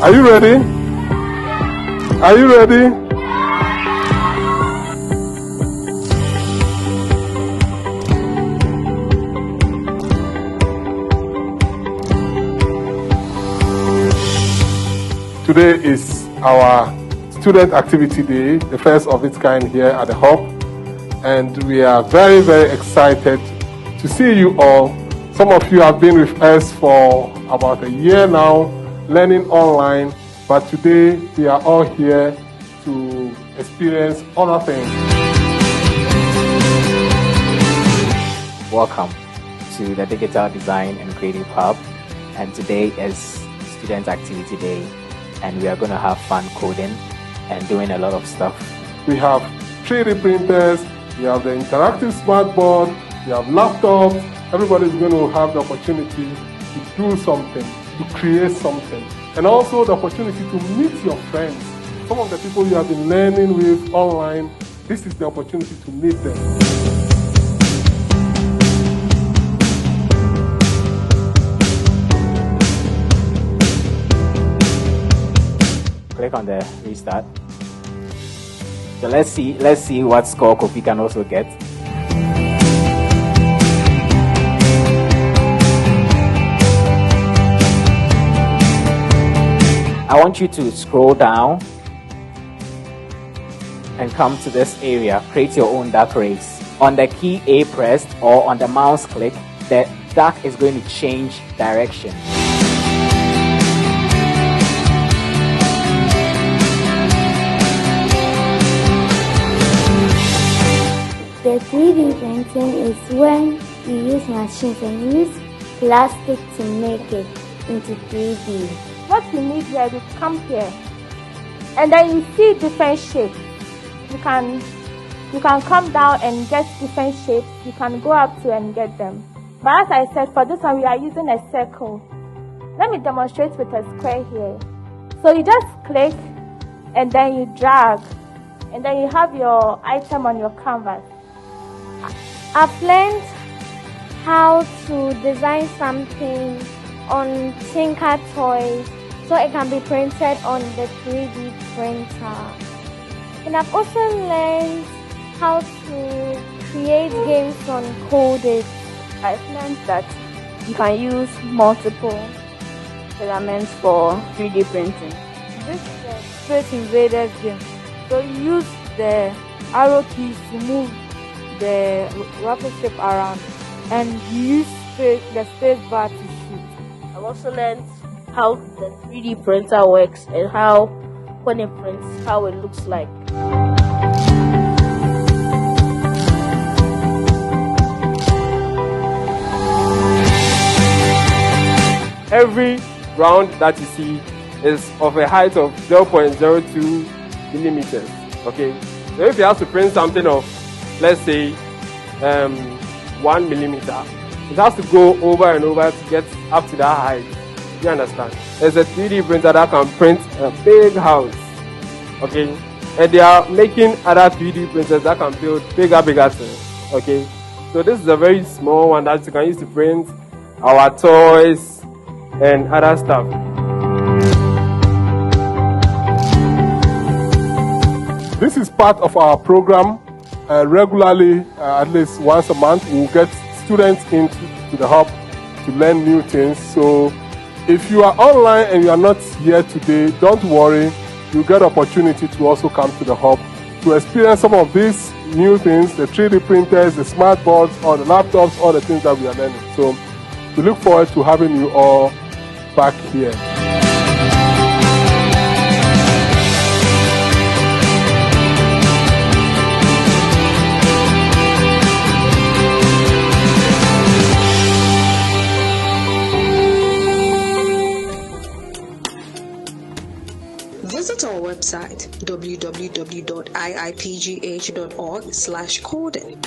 Are you ready? Are you ready? Today is our student activity day, the first of its kind here at the Hub. And we are very, very excited to see you all. Some of you have been with us for about a year now, learning online. But today we are all here to experience other things. Welcome to the Digital Design and Creative Hub. And today is Student Activity Day. And we are going to have fun coding and doing a lot of stuff. We have 3D printers, we have the interactive smart board, we have laptops. Everybody's going to have the opportunity to do something, to create something. And also the opportunity to meet your friends. Some of the people you have been learning with online, this is the opportunity to meet them. Click on the restart. So let's see what score Kofi can also get. I want you to scroll down and come to this area. Create your own dark race. On the key A pressed or on the mouse click, the dark is going to change direction. The 3D printing is when you use machines and use plastic to make it into 3D. What you need here is come here, and then you see different shapes. You can come down and get different shapes. You can go up to and get them. But as I said, for this one we are using a circle. Let me demonstrate with a square here. So you just click, and then you drag, and then you have your item on your canvas. I've learned how to design something on Tinkertoys so it can be printed on the 3D printer. And I've also learned how to create games on Coded. I've learned that you can use multiple filaments for 3D printing. This is a Space Invaders game. So you use the arrow keys to move the rocket ship around, and you use the space bar to shoot. I've also learned how the 3D printer works and how, when it prints, how it looks like. Every round that you see is of a height of 0.02 millimeters. Okay, so if you have to print something of, let's say, 1 millimeter, it has to go over and over to get up to that height. You understand? There's a 3D printer that can print a big house. Okay, and they are making other 3D printers that can build bigger things. Okay, so this is a very small one that you can use to print our toys and other stuff. This is part of our program. Regularly, at least once a month, we'll get students into the Hub to learn new things. So if you are online and you are not here today, don't worry. You'll get opportunity to also come to the Hub to experience some of these new things, the 3D printers, the smart boards, or the laptops, all the things that we are learning. So we look forward to having you all back here. Visit our website www.iipgh.org/coding.